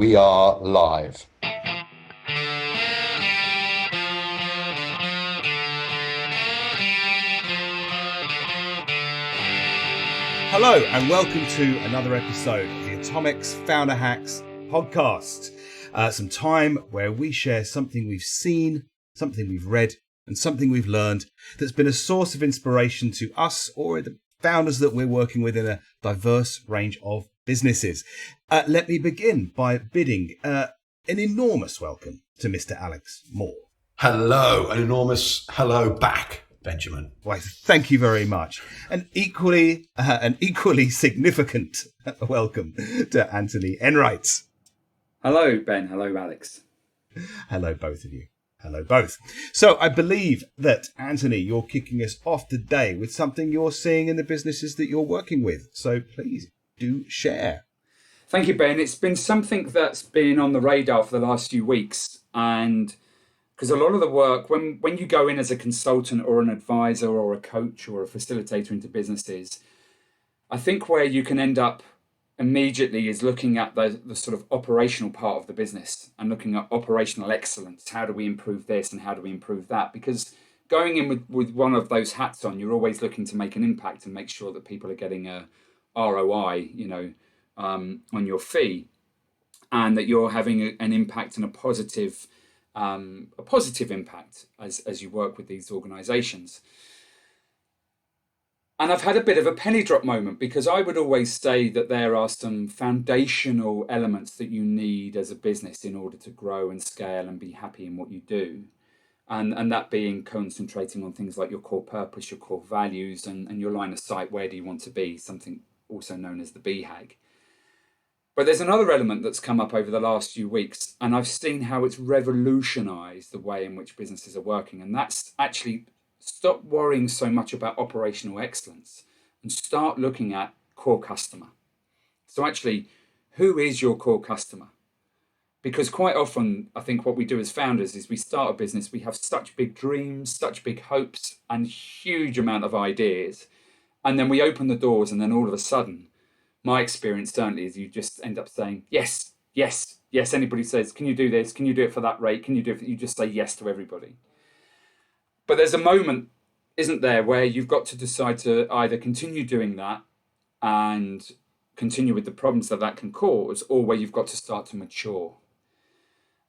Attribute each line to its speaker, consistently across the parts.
Speaker 1: We are live.
Speaker 2: Hello and welcome to another episode of the Atomics Founder Hacks podcast. Some time where we share something we've seen, something we've read, and something we've learned that's been a source of inspiration to us or the founders that we're working with in a diverse range of businesses. Let me begin by bidding an enormous welcome to Mr. Alex Moore.
Speaker 3: Hello, an enormous hello back, Benjamin.
Speaker 2: Why, thank you very much. An equally significant welcome to Anthony Enright.
Speaker 4: Hello, Ben. Hello, Alex.
Speaker 2: Hello, both of you. Hello, both. So I believe that, Anthony, you're kicking us off today with something you're seeing in the businesses that you're working with. So please do share.
Speaker 4: Thank you, Ben. It's been something that's been on the radar for the last few weeks. And because a lot of the work, when you go in as a consultant or an advisor or a coach or a facilitator into businesses, I think where you can end up immediately is looking at the sort of operational part of the business and looking at operational excellence. How do we improve this and how do we improve that? Because going in with one of those hats on, you're always looking to make an impact and make sure that people are getting a ROI, on your fee, and that you're having an impact and a positive impact as you work with these organizations. And I've had a bit of a penny drop moment, because I would always say that there are some foundational elements that you need as a business in order to grow and scale and be happy in what you do. And that being concentrating on things like your core purpose, your core values, and your line of sight. Where do you want to be? Something also known as the BHAG. But there's another element that's come up over the last few weeks, and I've seen how it's revolutionized the way in which businesses are working. And that's actually stop worrying so much about operational excellence and start looking at core customer. So actually, who is your core customer? Because quite often, I think what we do as founders is we start a business, we have such big dreams, such big hopes, and huge amount of ideas. And then we open the doors, and then all of a sudden, my experience certainly is you just end up saying, yes, yes, yes. Anybody says, can you do this? Can you do it for that rate? Can you do it? You just say yes to everybody. But there's a moment, isn't there, where you've got to decide to either continue doing that and continue with the problems that can cause, or where you've got to start to mature.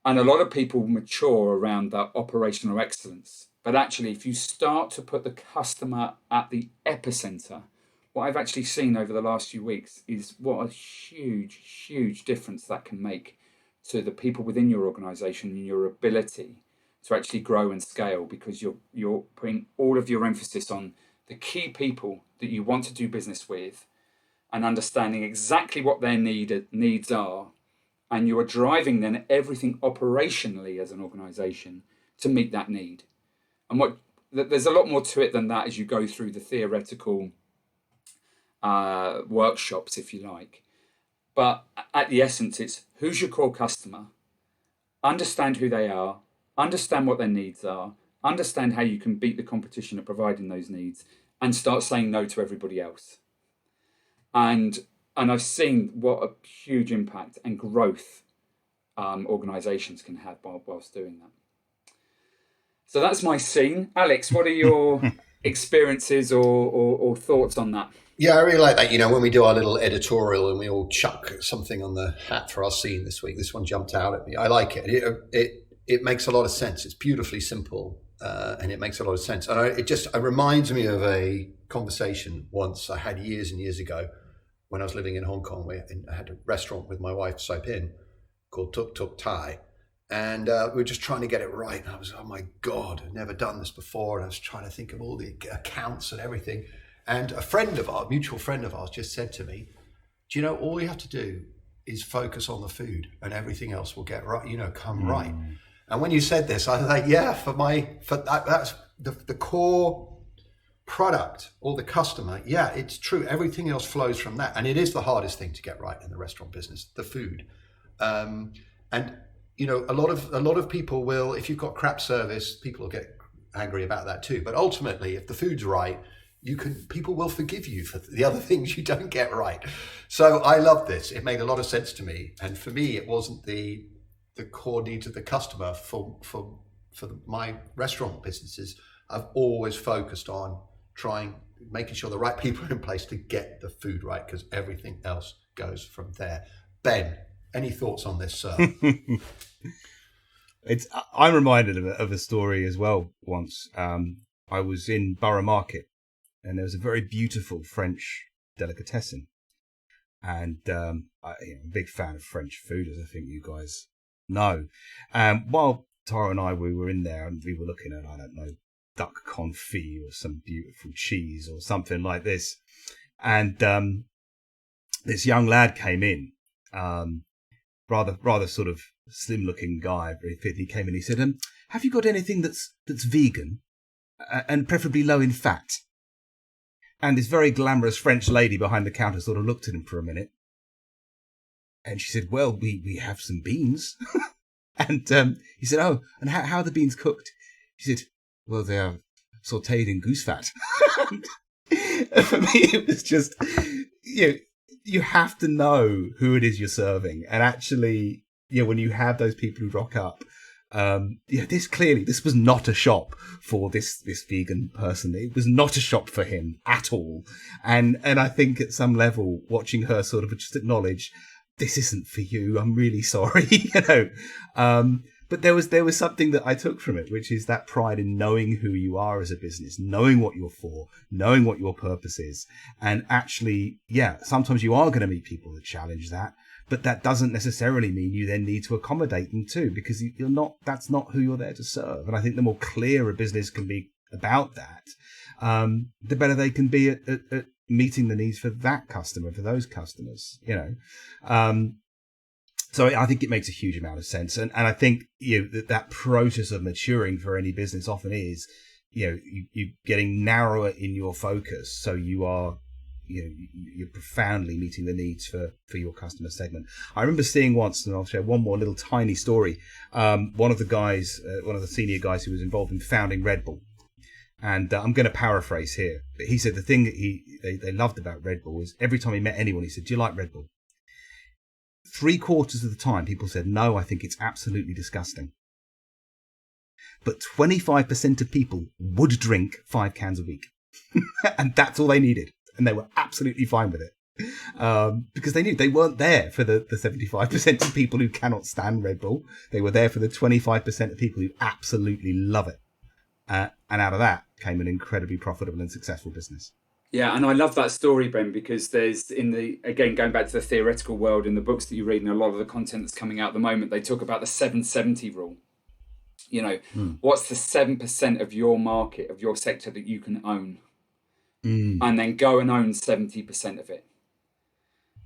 Speaker 4: And a lot of people mature around that operational excellence. But actually, if you start to put the customer at the epicenter, what I've actually seen over the last few weeks is what a huge, huge difference that can make to the people within your organization and your ability to actually grow and scale, because you're putting all of your emphasis on the key people that you want to do business with and understanding exactly what their needs are. And you are driving then everything operationally as an organization to meet that need. And there's a lot more to it than that as you go through the theoretical workshops, if you like. But at the essence, it's who's your core customer, understand who they are, understand what their needs are, understand how you can beat the competition at providing those needs, and start saying no to everybody else. And I've seen what a huge impact and growth organizations can have whilst doing that. So that's my scene. Alex, what are your experiences or thoughts on that?
Speaker 3: Yeah, I really like that. When we do our little editorial and we all chuck something on the hat for our scene this week, this one jumped out at me. I like it. It makes a lot of sense. It's beautifully simple, and it makes a lot of sense. And it reminds me of a conversation once I had years and years ago when I was living in Hong Kong. I had a restaurant with my wife, Sai Pin, called Tuk Tuk Thai. And we were just trying to get it right. And I was, oh my God, I've never done this before. And I was trying to think of all the accounts and everything. And a mutual friend of ours just said to me, do you know, all you have to do is focus on the food and everything else will get right, come right. And when you said this, I was like, yeah, that's the core product or the customer. Yeah, it's true. Everything else flows from that. And it is the hardest thing to get right in the restaurant business, the food. And a lot of people will, if you've got crap service, people will get angry about that too. But ultimately, if the food's right, people will forgive you for the other things you don't get right. So I love this. It made a lot of sense to me. And for me, it wasn't the core needs of the customer for my restaurant businesses. I've always focused on making sure the right people are in place to get the food right, because everything else goes from there. Ben, any thoughts on this, sir?
Speaker 2: I'm reminded of a story as well. Once I was in Borough Market, and there was a very beautiful French delicatessen, and I'm a big fan of French food, as I think you guys know. While Tara and we were in there, and we were looking at, I don't know, duck confit or some beautiful cheese or something like this, and this young lad came in, rather sort of slim looking guy, very fit. He came in, he said, have you got anything that's vegan and preferably low in fat? And this very glamorous French lady behind the counter sort of looked at him for a minute, and she said, well, we have some beans. And he said, oh, and how are the beans cooked? She said, well, they are sautéed in goose fat. And for me, it was just, you have to know who it is you're serving. And actually, when you have those people who rock up, this was not a shop for this vegan person. It was not a shop for him at all. And I think at some level, watching her sort of just acknowledge, this isn't for you, I'm really sorry, but there was something that I took from it, which is that pride in knowing who you are as a business, knowing what you're for, knowing what your purpose is. And actually, sometimes you are going to meet people that challenge that, but that doesn't necessarily mean you then need to accommodate them too, because that's not who you're there to serve. And I think the more clear a business can be about that, the better they can be at meeting the needs for that customer, for those customers, So I think it makes a huge amount of sense. And I think, that process of maturing for any business often is, you're getting narrower in your focus. So you are, you're profoundly meeting the needs for your customer segment. I remember seeing once, and I'll share one more little tiny story. One of the senior guys who was involved in founding Red Bull. And I'm going to paraphrase here, but he said the thing that they loved about Red Bull is every time he met anyone, he said, do you like Red Bull? 3/4 of the time, people said, no, I think it's absolutely disgusting. But 25% of people would drink 5 cans a week. And that's all they needed. And they were absolutely fine with it. Because they knew they weren't there for the 75% of people who cannot stand Red Bull. They were there for the 25% of people who absolutely love it. And out of that came an incredibly profitable and successful business.
Speaker 4: Yeah, and I love that story, Ben, because there's again, going back to the theoretical world, in the books that you read and a lot of the content that's coming out at the moment, they talk about the 770 rule. What's the 7% of your market, of your sector that you can own? And then go and own 70% of it.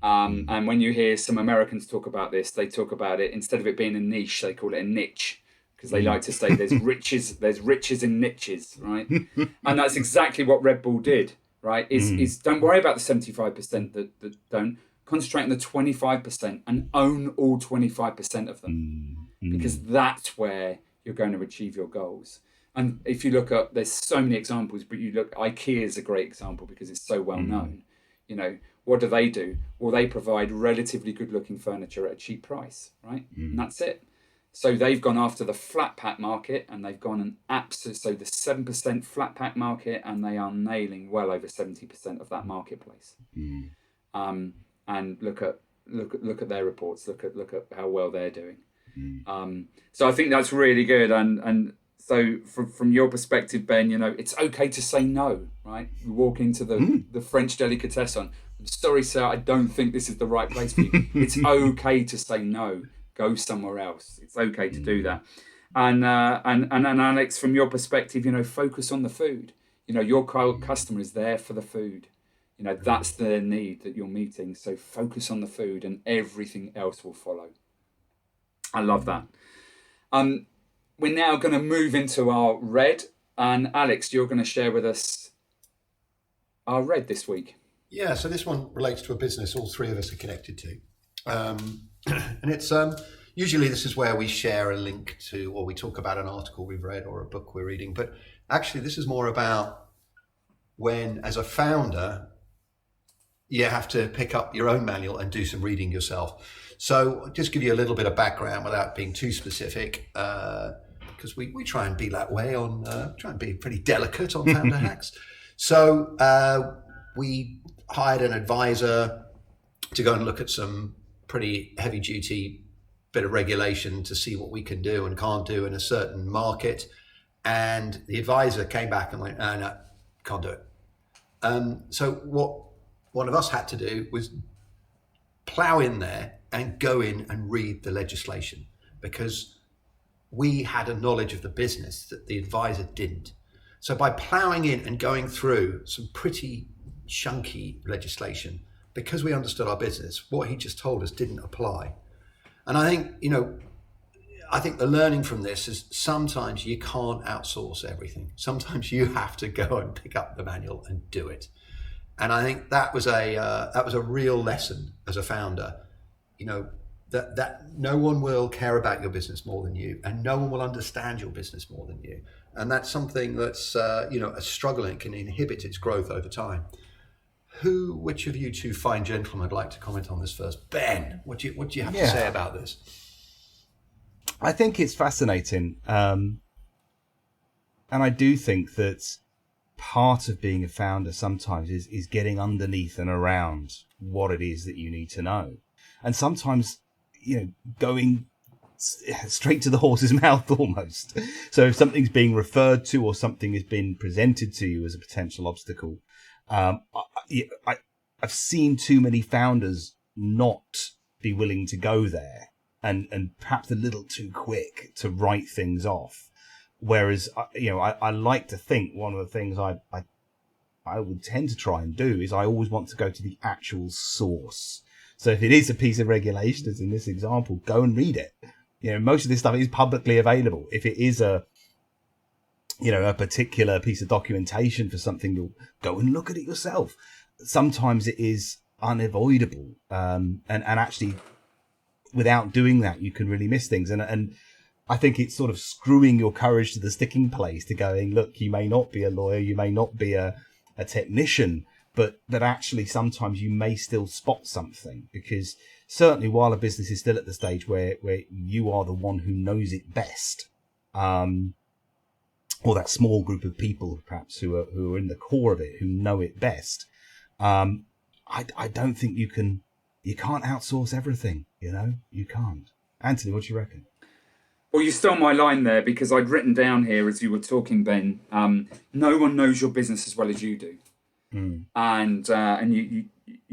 Speaker 4: And when you hear some Americans talk about this, they talk about it, instead of it being a niche, they call it a niche. Because they like to say there's riches in niches, right? And that's exactly what Red Bull did, right? Is don't worry about the 75% that don't. Concentrate on the 25% and own all 25% of them. Because that's where you're going to achieve your goals. And if you look at, there's so many examples, but you look, IKEA is a great example because it's so well known. What do? Well, they provide relatively good looking furniture at a cheap price, right? And that's it. So they've gone after the flat pack market, and they've gone so the 7% flat pack market, and they are nailing well over 70% of that marketplace. And look at their reports. Look at how well they're doing. So I think that's really good. And so from your perspective, Ben, it's okay to say no, right? You walk into the French delicatessen. I'm sorry, sir, I don't think this is the right place for you. It's okay to say no. Go somewhere else. It's okay to do that. And Alex, from your perspective, focus on the food. Your customer is there for the food. That's their need that you're meeting. So focus on the food, and everything else will follow. I love that. We're now going to move into our red, and Alex, you're going to share with us our red this week.
Speaker 3: Yeah. So this one relates to a business all three of us are connected to. And it's usually this is where we share a link to, or we talk about an article we've read or a book we're reading. But actually, this is more about when, as a founder, you have to pick up your own manual and do some reading yourself. So just give you a little bit of background without being too specific, because we try and be that way try and be pretty delicate on Founder Hacks. So we hired an advisor to go and look at some pretty heavy duty bit of regulation to see what we can do and can't do in a certain market. And the advisor came back and went, no, can't do it. So what one of us had to do was plow in there and go in and read the legislation, because we had a knowledge of the business that the advisor didn't. So by plowing in and going through some pretty chunky legislation, because we understood our business, what he just told us didn't apply. And I think, the learning from this is sometimes you can't outsource everything. Sometimes you have to go and pick up the manual and do it. And I think that was a real lesson as a founder, that no one will care about your business more than you, and no one will understand your business more than you. And that's something that's, a struggle, and can inhibit its growth over time. Which of you two fine gentlemen would like to comment on this first? Ben, what do you have to say about this?
Speaker 2: I think it's fascinating. And I do think that part of being a founder sometimes is getting underneath and around what it is that you need to know. And sometimes, going straight to the horse's mouth almost. So if something's being referred to or something has been presented to you as a potential obstacle, I've seen too many founders not be willing to go there, and perhaps a little too quick to write things off. Whereas, I like to think one of the things I would tend to try and do is I always want to go to the actual source. So if it is a piece of regulation, as in this example, go and read it. Most of this stuff is publicly available. If it is a particular piece of documentation for something, you'll go and look at it yourself. Sometimes it is unavoidable. And actually, without doing that, you can really miss things. And I think it's sort of screwing your courage to the sticking place to going, look, you may not be a lawyer, you may not be a technician, but actually sometimes you may still spot something, because certainly while a business is still at the stage where you are the one who knows it best, or that small group of people perhaps who are in the core of it, who know it best, I don't think you can't outsource everything, you can't. Anthony, what do you reckon?
Speaker 4: Well, you stole my line there, because I'd written down here as you were talking, Ben, no one knows your business as well as you do. And you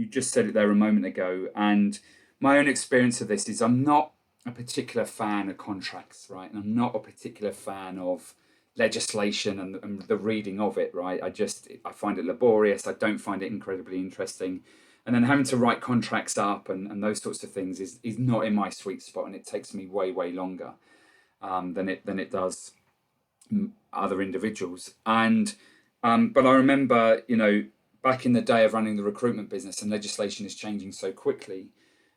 Speaker 4: just said it there a moment ago. And my own experience of this is I'm not a particular fan of contracts, right? And I'm not a particular fan of legislation and the reading of it, right? I find it laborious. I don't find it incredibly interesting. And then having to write contracts up and those sorts of things is not in my sweet spot, and it takes me way, way longer than it does other individuals. And but I remember, back in the day of running the recruitment business, and legislation is changing so quickly,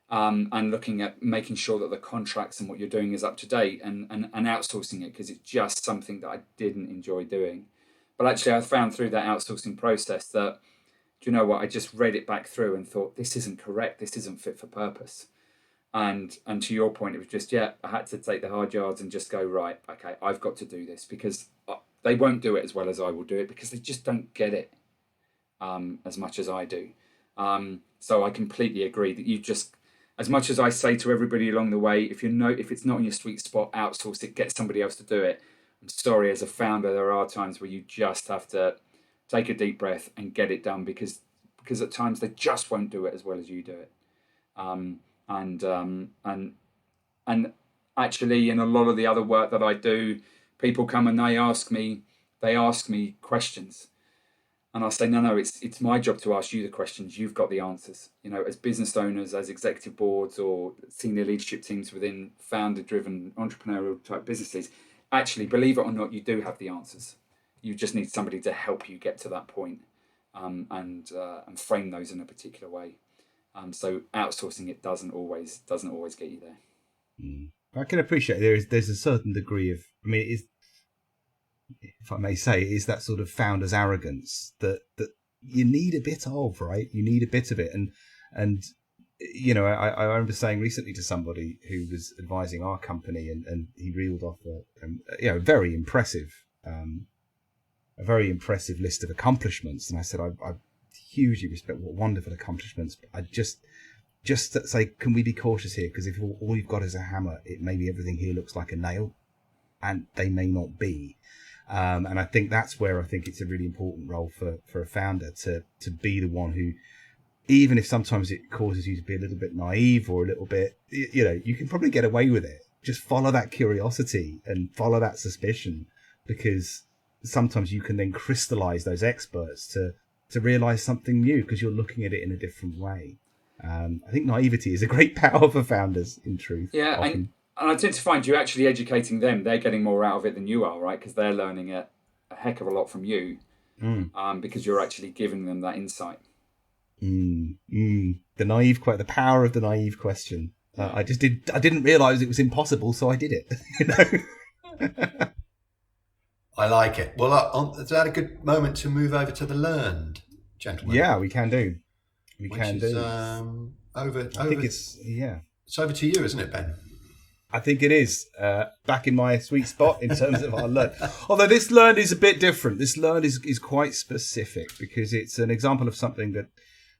Speaker 4: and looking at making sure that the contracts and what you're doing is up to date, and outsourcing it, because it's just something that I didn't enjoy doing. But actually, I found through that outsourcing process that, do you know what, I just read it back through and thought, this isn't correct, this isn't fit for purpose. And to your point, it was just, I had to take the hard yards and just go, right, okay, I've got to do this, because they won't do it as well as I will do it, because they just don't get it as much as I do. So I completely agree that you just, as much as I say to everybody along the way, if it's not in your sweet spot, outsource it, get somebody else to do it. I'm sorry, as a founder, there are times where you just have to take a deep breath and get it done, because at times they just won't do it as well as you do it. And actually, in a lot of the other work that I do, people come and they ask me questions, and I'll say, no, it's my job to ask you the questions. You've got the answers. As business owners, as executive boards or senior leadership teams within founder-driven entrepreneurial type businesses, actually, believe it or not, you do have the answers. You just need somebody to help you get to that point, and frame those in a particular way. So outsourcing it doesn't always get you there.
Speaker 2: I can appreciate there's a certain degree of, if I may say, is that sort of founder's arrogance that you need a bit of, right? You need a bit of it. And I remember saying recently to somebody who was advising our company, and he reeled off a very impressive list of accomplishments. And I said, I hugely respect what wonderful accomplishments. But I just say, can we be cautious here? Because if all you've got is a hammer, it maybe everything here looks like a nail, and they may not be. And I think that's where I think it's a really important role for a founder to be the one who, even if sometimes it causes you to be a little bit naive or a little bit, you can probably get away with it. Just follow that curiosity and follow that suspicion, because sometimes you can then crystallize those experts to realize something new because you're looking at it in a different way. I think naivety is a great power for founders, in truth.
Speaker 4: Yeah, and I tend to find you actually educating them. They're getting more out of it than you are, right? Because they're learning a heck of a lot from you, because you're actually giving them that insight.
Speaker 2: The power of the naive question. I didn't realize it was impossible, so I did it.
Speaker 3: I like it. Well, is that a good moment to move over to the learned, gentlemen?
Speaker 2: Yeah, we can do.
Speaker 3: It's over to you, isn't it, Ben?
Speaker 2: I think it is. Back in my sweet spot in terms of our learn. Although this learn is a bit different. This learn is quite specific because it's an example of something that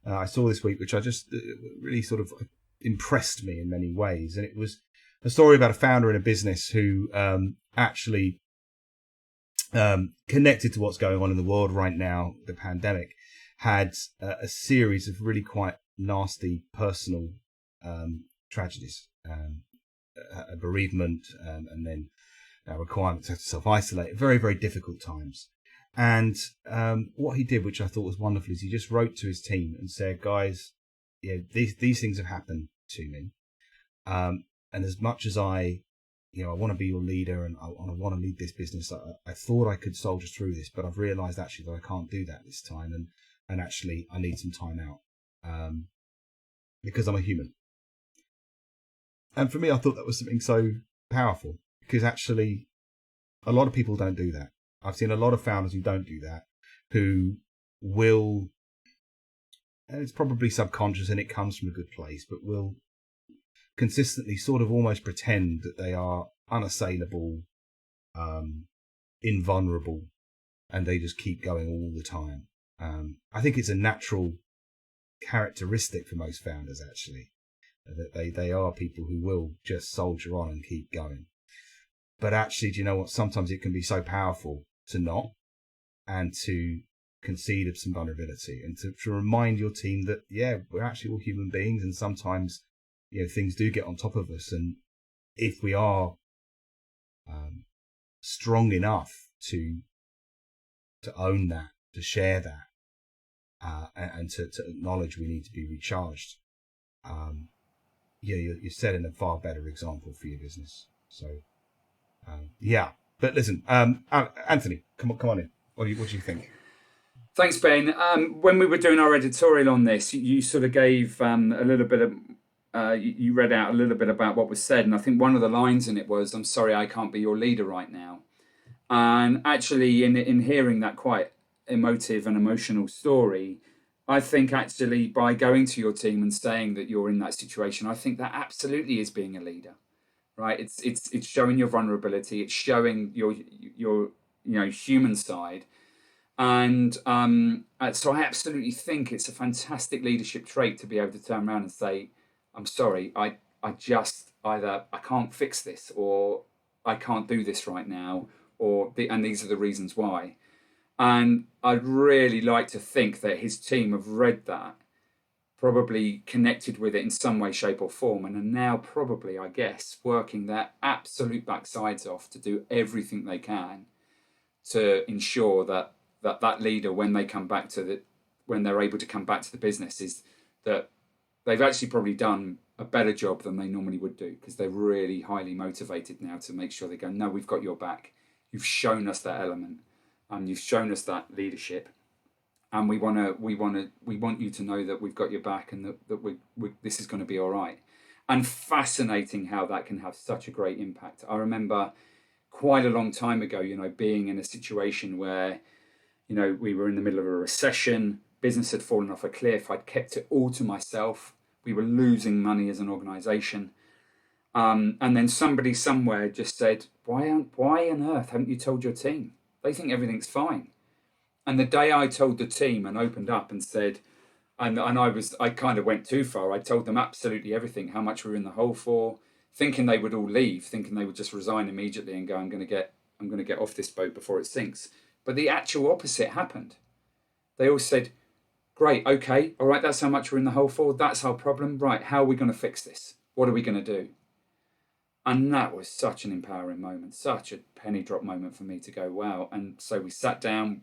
Speaker 2: I saw this week, which I just really sort of impressed me in many ways. And it was a story about a founder in a business who actually connected to what's going on in the world right now, the pandemic, had a series of really quite nasty personal tragedies, a bereavement, and then a requirement to have to self-isolate. Very, very difficult times. And what he did, which I thought was wonderful, is he just wrote to his team and said, guys, these things have happened to me. And as much as I want to be your leader and I want to lead this business, I thought I could soldier through this, but I've realized actually that I can't do that this time. And actually I need some time out because I'm a human. And for me, I thought that was something so powerful, because actually a lot of people don't do that. I've seen a lot of founders who don't do that, who will, and it's probably subconscious and it comes from a good place, but will consistently sort of almost pretend that they are unassailable, invulnerable, and they just keep going all the time. I think it's a natural characteristic for most founders, actually, that they are people who will just soldier on and keep going. But actually, do you know what? Sometimes it can be so powerful to not, and to concede of some vulnerability, and to remind your team that, we're actually all human beings, and sometimes, things do get on top of us. And if we are strong enough to own that, to share that, and to acknowledge we need to be recharged, you're setting a far better example for your business. So, But listen, Anthony, come on in. What do you think?
Speaker 4: Thanks, Ben. When we were doing our editorial on this, you sort of gave a little bit of, you read out a little bit about what was said. And I think one of the lines in it was, "I'm sorry, I can't be your leader right now." And actually, in hearing that quite emotive and emotional story, I think actually by going to your team and saying that you're in that situation, I think that absolutely is being a leader. Right, it's showing your vulnerability. It's showing your human side, and so I absolutely think it's a fantastic leadership trait to be able to turn around and say, "I'm sorry, I just either I can't fix this, or I can't do this right now, and these are the reasons why." And I'd really like to think that his team have read that, probably connected with it in some way, shape or form, and are now probably, I guess, working their absolute backsides off to do everything they can to ensure that leader, when they're able to come back to the business, is that they've actually probably done a better job than they normally would do, because they're really highly motivated now to make sure they go, "No, we've got your back. You've shown us that element, and you've shown us that leadership. And we want you to know that we've got your back, and that this is going to be all right." And fascinating how that can have such a great impact. I remember quite a long time ago, being in a situation where, we were in the middle of a recession, business had fallen off a cliff, I'd kept it all to myself, we were losing money as an organization. And then somebody somewhere just said, why on earth haven't you told your team? They think everything's fine. And the day I told the team and opened up and said, and I kind of went too far. I told them absolutely everything, how much we were in the hole for, thinking they would all leave, thinking they would just resign immediately and go, I'm going to get off this boat before it sinks. But the actual opposite happened. They all said, great, okay, all right, that's how much we're in the hole for. That's our problem. Right, how are we going to fix this? What are we going to do? And that was such an empowering moment, such a penny drop moment for me to go, wow. And so we sat down.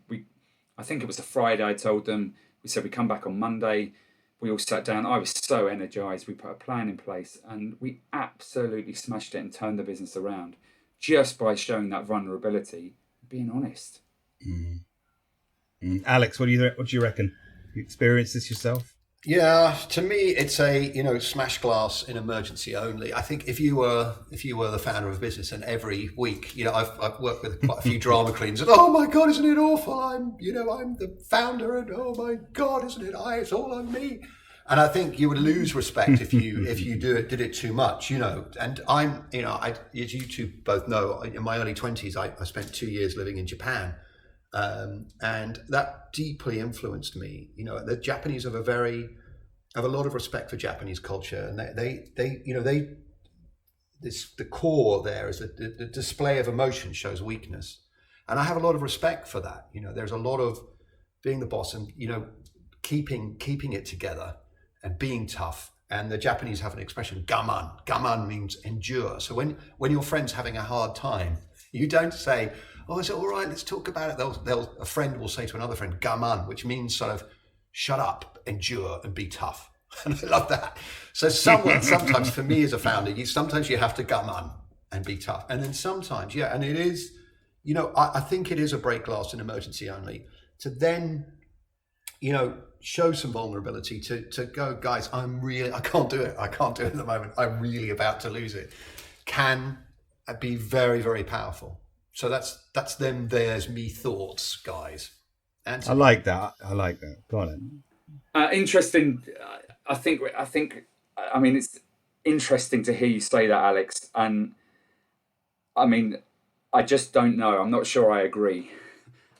Speaker 4: I think it was a Friday, I told them. We said we come back on Monday. We all sat down. I was so energized. We put a plan in place and we absolutely smashed it and turned the business around just by showing that vulnerability, being honest.
Speaker 2: Alex, what do you reckon? You experienced this yourself?
Speaker 3: Yeah, to me, it's a smash glass in emergency only. I think if you were the founder of a business, and every week, I've worked with quite a few drama queens, and oh my God, isn't it awful? I'm the founder, and oh my God, isn't it? It's all on me. And I think you would lose respect if you did it too much, And I'm, as you two both know, in my early 20s, I spent 2 years living in Japan. And that deeply influenced me. The Japanese have a lot of respect for Japanese culture, and the core there is that the display of emotion shows weakness, and I have a lot of respect for that. There's a lot of being the boss and keeping it together and being tough. And the Japanese have an expression, gaman. Gaman means endure. So when your friend's having a hard time, you don't say, oh, is it all right? Let's talk about it. A friend will say to another friend, gaman, which means sort of shut up, endure, and be tough. And I love that. So sometimes for me as a founder, sometimes you have to gaman and be tough. And then sometimes, and it is, I think it is a break glass in emergency only to then, show some vulnerability to go, guys, I can't do it. I can't do it at the moment. I'm really about to lose it. Can be very, very powerful. So that's them. There's me thoughts, guys. Anthony.
Speaker 2: I like that. Go on.
Speaker 4: Interesting. I think. I mean, it's interesting to hear you say that, Alex. And I mean, I just don't know. I'm not sure I agree.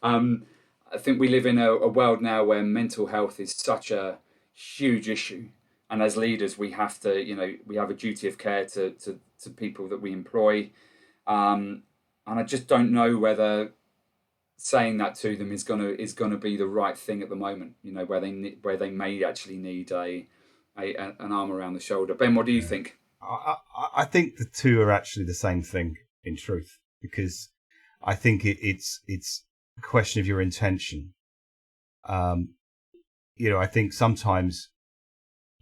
Speaker 4: I think we live in a world now where mental health is such a huge issue, and as leaders, we have to, we have a duty of care to people that we employ. And I just don't know whether saying that to them is gonna be the right thing at the moment. Where they may actually need an arm around the shoulder. Ben, what do you think?
Speaker 2: I think the two are actually the same thing in truth, because I think it's a question of your intention. I think sometimes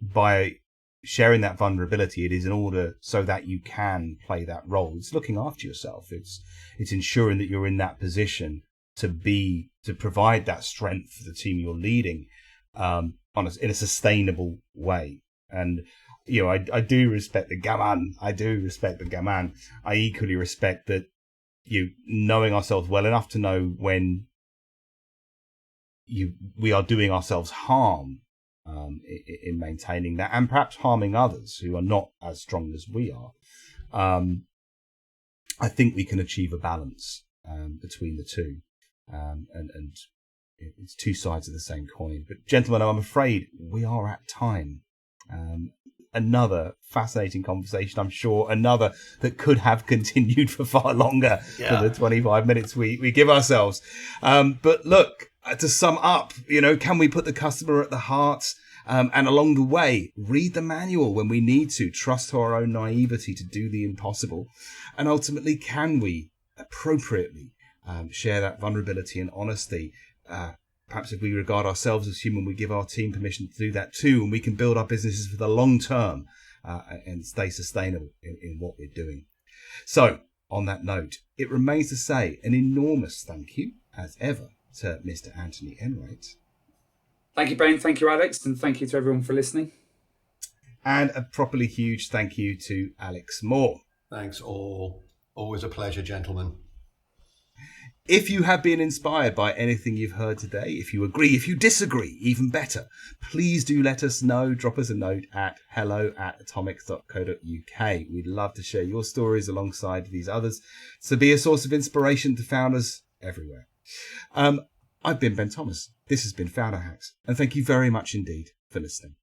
Speaker 2: by sharing that vulnerability, it is in order so that you can play that role. It's looking after yourself. It's ensuring that you're in that position to provide that strength for the team you're leading, in a sustainable way. And I do respect the gaman. I equally respect that knowing ourselves well enough to know when we are doing ourselves harm in maintaining that, and perhaps harming others who are not as strong as we are. I think we can achieve a balance between the two, and it's two sides of the same coin. But gentlemen, I'm afraid we are at time. Another fascinating conversation, I'm sure, another that could have continued for far longer than the 25 minutes we give ourselves. But look, to sum up, can we put the customer at the heart? And along the way, read the manual when we need to, trust our own naivety to do the impossible. And ultimately, can we appropriately share that vulnerability and honesty? Perhaps if we regard ourselves as human, we give our team permission to do that too, and we can build our businesses for the long term and stay sustainable in what we're doing. So, on that note, it remains to say an enormous thank you, as ever, to Mr. Anthony Enright.
Speaker 4: Thank you, Ben. Thank you, Alex. And thank you to everyone for listening.
Speaker 2: And a properly huge thank you to Alex Moore.
Speaker 3: Thanks all. Always a pleasure, gentlemen.
Speaker 2: If you have been inspired by anything you've heard today, if you agree, if you disagree, even better, please do let us know. Drop us a note at hello@atomics.co.uk. We'd love to share your stories alongside these others, so be a source of inspiration to founders everywhere. I've been Ben Thomas. This has been Founder Hacks, and thank you very much indeed for listening.